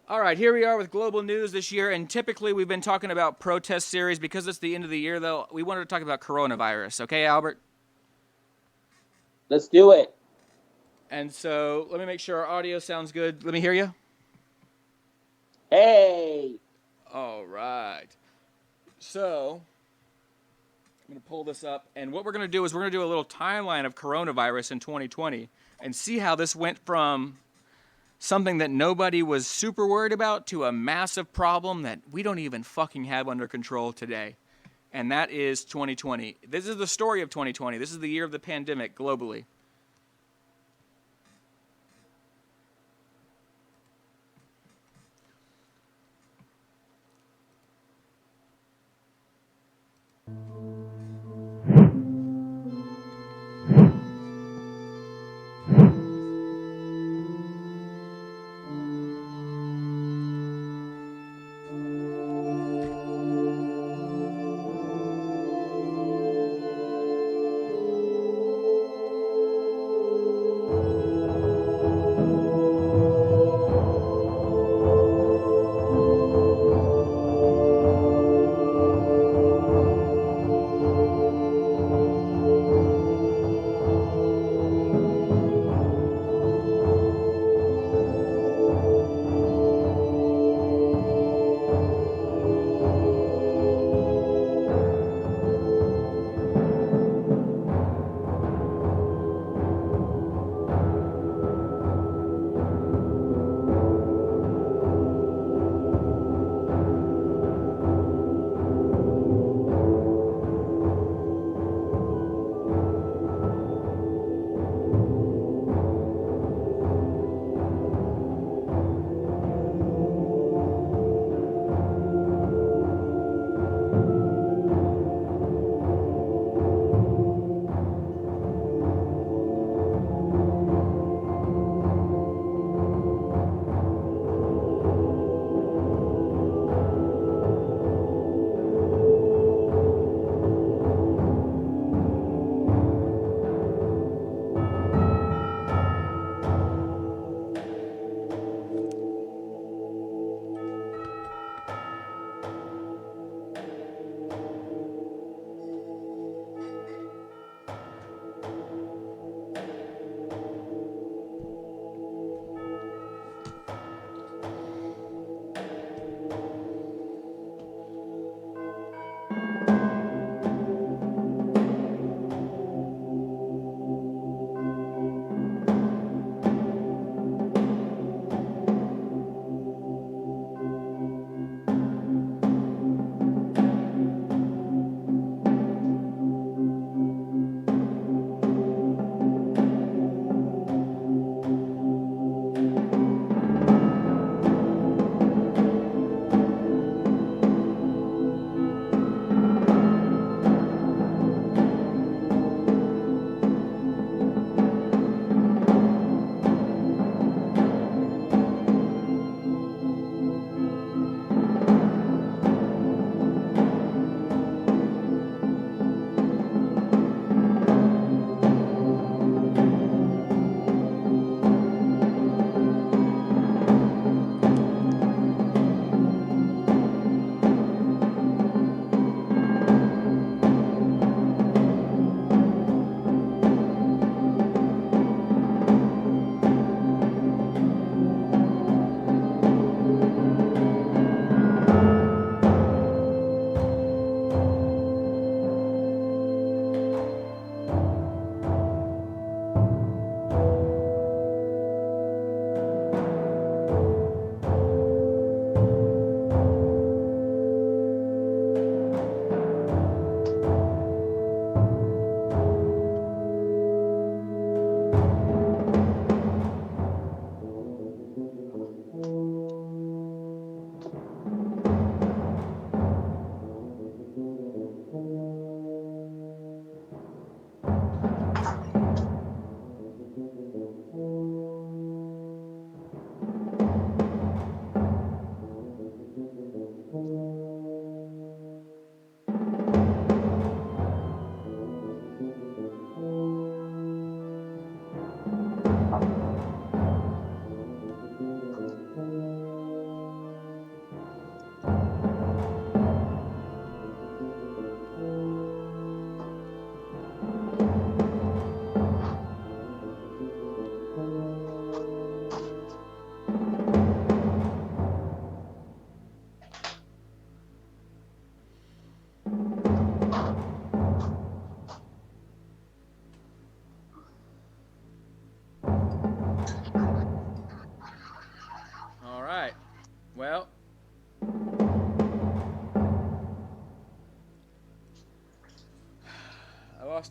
All right, here we are with global news this year, and typically we've been talking about protest series because it's the end of the year. Though we wanted to talk about coronavirus. Okay, Albert. Let's do it. And so let me make sure our audio sounds good. Let me hear you. Hey, All right. So I'm going to pull this up, and what we're going to do is we're going to do a little timeline of coronavirus in 2020 and see how this went from something that nobody was super worried about to a massive problem that we don't even fucking have under control today. And that is 2020. This is the story of 2020. This is the year of the pandemic globally.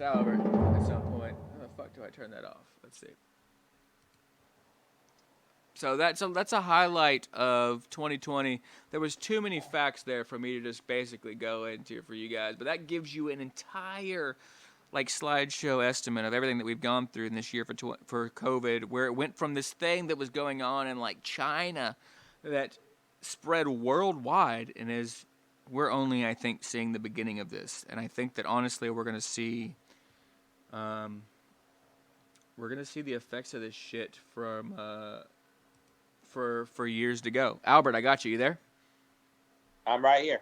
lost Albert at some point. How the fuck do I turn that off? Let's see. So that's a highlight of 2020. There was too many facts there for me to just basically go into for you guys, but that gives you an entire like slideshow estimate of everything that we've gone through in this year for COVID, where it went from this thing that was going on in like China that spread worldwide, and we're only, I think, seeing the beginning of this. And I think that honestly we're gonna see the effects of this shit from for years to go. Albert, I got you. You there? I'm right here.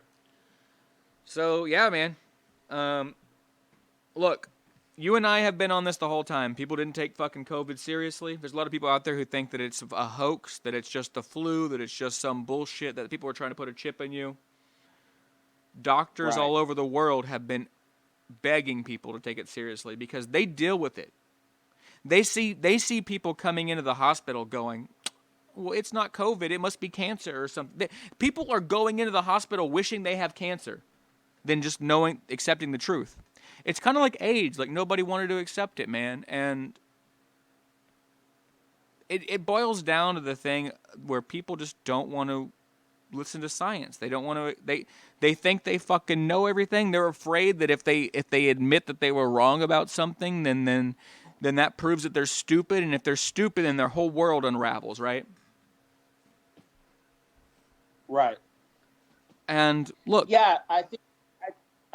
So yeah, man. Look, you and I have been on this the whole time. People didn't take fucking COVID seriously. There's a lot of people out there who think that it's a hoax, that it's just the flu, that it's just some bullshit, that people are trying to put a chip in you. Doctors all over the world have been begging people to take it seriously because they deal with it. They see people coming into the hospital going, well, it's not COVID, it must be cancer or something. People are going into the hospital wishing they have cancer than just accepting the truth. It's kind of like AIDS. Like, nobody wanted to accept it, man. And it boils down to the thing where people just don't want to listen to science. They don't want to. They think they fucking know everything. They're afraid that if they admit that they were wrong about something, then that proves that they're stupid. And if they're stupid, then their whole world unravels, right? Right. And look. Yeah, I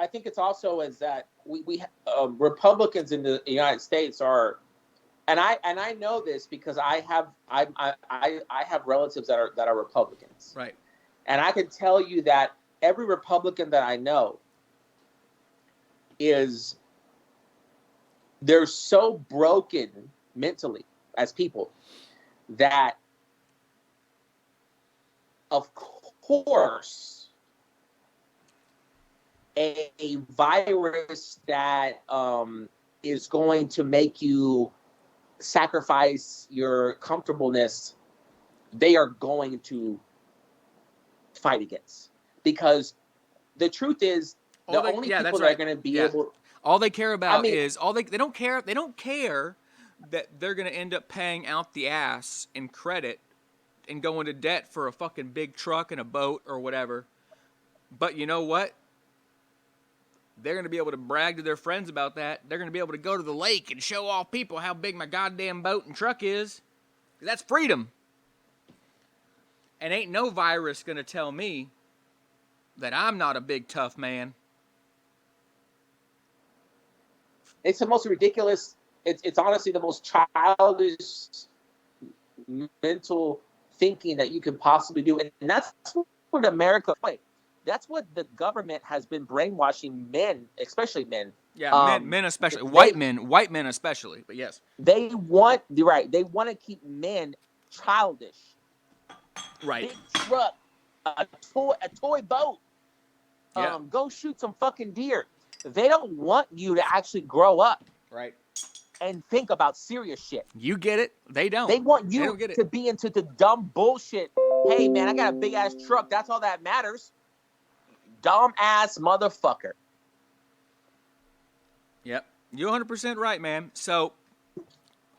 think it's also is that we Republicans in the United States are, and I know this because I have relatives that are Republicans. Right. And I can tell you that every Republican that I know they're so broken mentally as people that, of course, a virus that is going to make you sacrifice your comfortableness, they are going to fight against. Because the truth is, people that are going to be able... All they care about is... They don't care that they're going to end up paying out the ass in credit and go into debt for a fucking big truck and a boat or whatever. But you know what? They're going to be able to brag to their friends about that. They're going to be able to go to the lake and show off people how big my goddamn boat and truck is. That's freedom. And ain't no virus going to tell me that I'm not a big tough man. It's the most ridiculous. It's honestly the most childish mental thinking that you can possibly do. And that's what America... That's what the government has been brainwashing men, especially men. Yeah, men especially. White men especially, but yes. They want to keep men childish. Right. Big truck, a toy boat. Yeah. Go shoot some fucking deer. They don't want you to actually grow up. Right. And think about serious shit. You get it. They don't. They want you to be into the dumb bullshit. Hey, man, I got a big ass truck. That's all that matters. Dumb ass motherfucker. Yep. You're 100% right, man. So,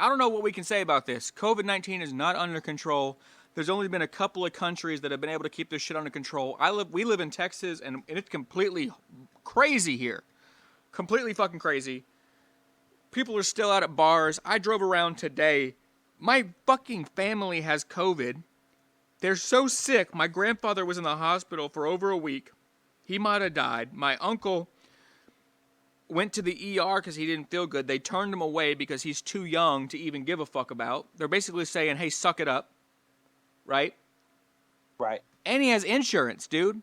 I don't know what we can say about this. COVID-19 is not under control. There's only been a couple of countries that have been able to keep this shit under control. We live in Texas, and it's completely crazy here. Completely fucking crazy. People are still out at bars. I drove around today. My fucking family has COVID. They're so sick. My grandfather was in the hospital for over a week. He might have died. My uncle went to the ER because he didn't feel good. They turned him away because he's too young to even give a fuck about. They're basically saying, hey, suck it up. Right? Right. And he has insurance, dude.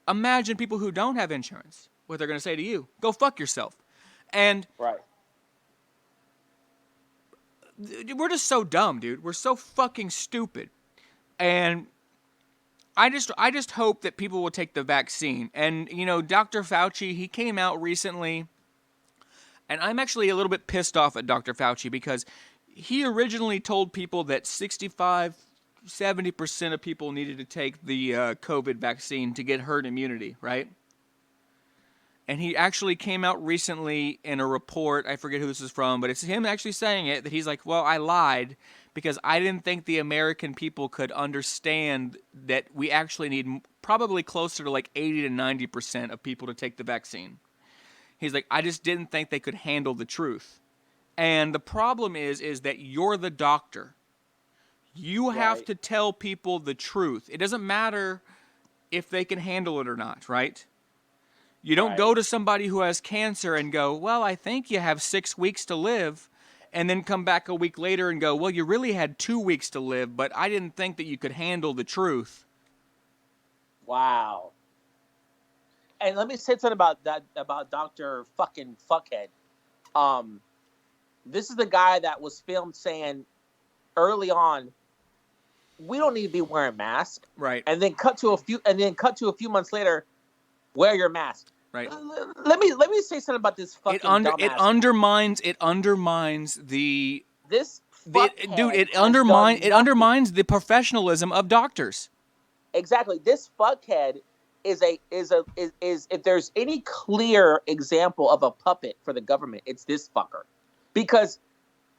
Imagine people who don't have insurance. What they're going to say to you. Go fuck yourself. And right. We're just so dumb, dude. We're so fucking stupid. And I just hope that people will take the vaccine. And, you know, Dr. Fauci, he came out recently, and I'm actually a little bit pissed off at Dr. Fauci because he originally told people that 65-70% of people needed to take the COVID vaccine to get herd immunity, right? And he actually came out recently in a report. I forget who this is from, but it's him actually saying it, that he's like, well, I lied because I didn't think the American people could understand that we actually need probably closer to like 80 to 90% of people to take the vaccine. He's like, I just didn't think they could handle the truth. And the problem is that you're the doctor. You have Right. to tell people the truth. It doesn't matter if they can handle it or not, right? You don't go Right. to somebody who has cancer and go, well, I think you have 6 weeks to live, and then come back a week later and go, well, you really had 2 weeks to live, but I didn't think that you could handle the truth. Wow. And let me say something about that, about Dr. fucking fuckhead. This is the guy that was filmed saying early on, we don't need to be wearing masks. Right, And then cut to a few months later, wear your mask. right. Let me say something about this fucking dumbass. It undermines the This it, dude, fuckhead has done nothing. undermines the professionalism of doctors. Exactly. This fuckhead is if there's any clear example of a puppet for the government, it's this fucker. Because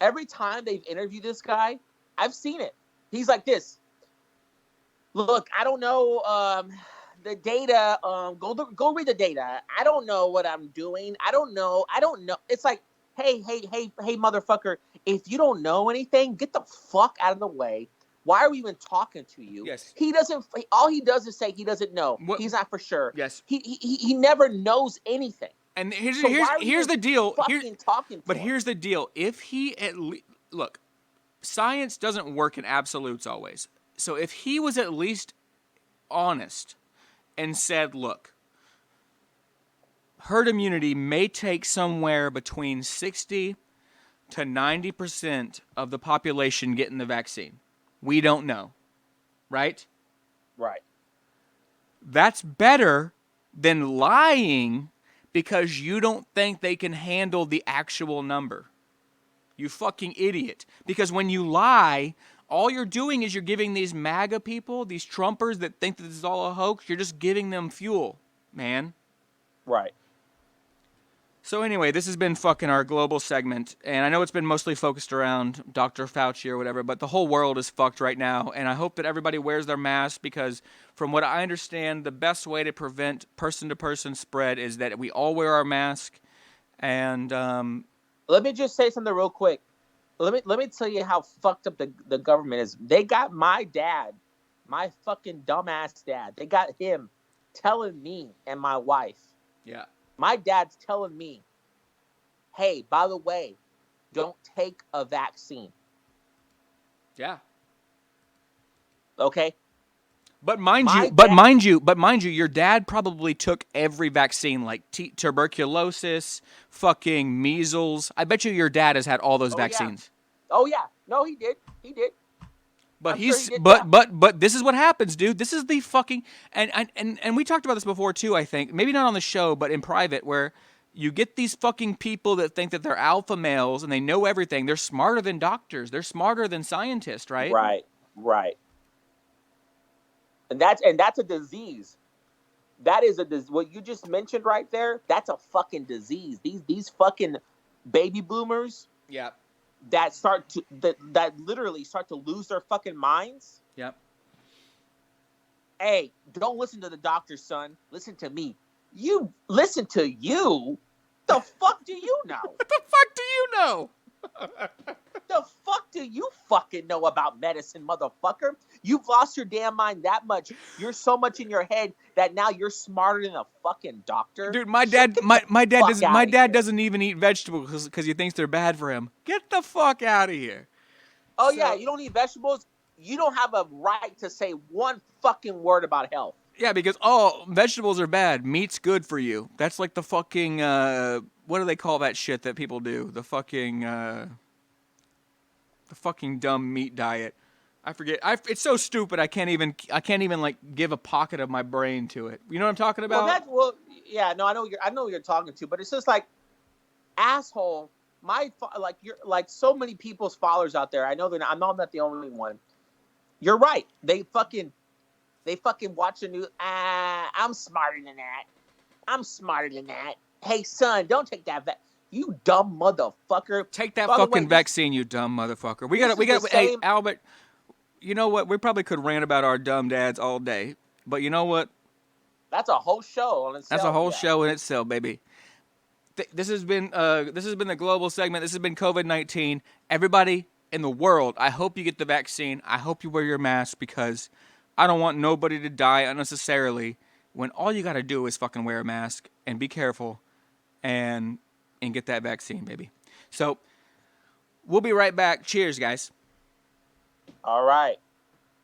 every time they've interviewed this guy, I've seen it. He's like this. Look, I don't know the data. Go read the data. I don't know what I'm doing. I don't know. It's like, hey, motherfucker. If you don't know anything, get the fuck out of the way. Why are we even talking to you? Yes. He doesn't. All he does is say he doesn't know. What? He's not for sure. Yes. He never knows anything. And So why are we here's the even deal. Fucking talking to But him? here's the deal. If he at least look, science doesn't work in absolutes always. So if he was at least honest and said, look, herd immunity may take somewhere between 60 to 90% of the population getting the vaccine. We don't know. Right? Right. That's better than lying because you don't think they can handle the actual number. You fucking idiot. Because when you lie, all you're doing is you're giving these MAGA people, these Trumpers that think that this is all a hoax, you're just giving them fuel, man. Right. So anyway, this has been fucking our global segment, and I know it's been mostly focused around Dr. Fauci or whatever, but the whole world is fucked right now, and I hope that everybody wears their mask because from what I understand, the best way to prevent person-to-person spread is that we all wear our mask, and Let me just say something real quick. Let me tell you how fucked up the government is. They got my dad, my fucking dumbass dad. They got him telling me and my wife. yeah. My dad's telling me, hey, by the way, don't take a vaccine. Yeah. Okay? But mind you, your dad probably took every vaccine, like tuberculosis, fucking measles. I bet you your dad has had all those vaccines. Yeah. Oh yeah. No, he did. He did. But I'm he's sure he did, but this is what happens, dude. This is the fucking and we talked about this before too, I think. Maybe not on the show, but in private, where you get these fucking people that think that they're alpha males and they know everything. They're smarter than doctors. They're smarter than scientists, right? Right. And that's a disease. That is what you just mentioned right there. That's a fucking disease. These fucking baby boomers Yeah. that that literally start to lose their fucking minds. Yep. Hey, don't listen to the doctor, son. Listen to me. You listen to you. The fuck do you know? What the fuck do you know? The fuck do you fucking know about medicine, motherfucker? You've lost your damn mind that much. You're so much in your head that now you're smarter than a fucking doctor. Dude, my dad Here. doesn't even eat vegetables because he thinks they're bad for him. Get the fuck out of here. Oh yeah, you don't eat vegetables. You don't have a right to say one fucking word about health. Yeah, because vegetables are bad. Meat's good for you. That's like the fucking what do they call that shit that people do? The fucking dumb meat diet. I forget. It's so stupid. I can't even like give a pocket of my brain to it. You know what I'm talking about? Yeah. No, I know who you're talking to, but it's just like, asshole. You're like so many people's followers out there. I know I'm not the only one. You're right. They fucking watch the news. I'm smarter than that. I'm smarter than that. Hey, son, don't take that You dumb motherfucker. Take that By the way, fucking vaccine, you dumb motherfucker. We this got. We is the got. Hey, same. Albert. You know what? We probably could rant about our dumb dads all day, but you know what? That's a whole show on itself. That's a whole yeah. show in itself, baby. This has been the global segment. This has been COVID-19. Everybody in the world, I hope you get the vaccine. I hope you wear your mask because I don't want nobody to die unnecessarily when all you got to do is fucking wear a mask and be careful and get that vaccine, baby. So, we'll be right back. Cheers, guys. All right.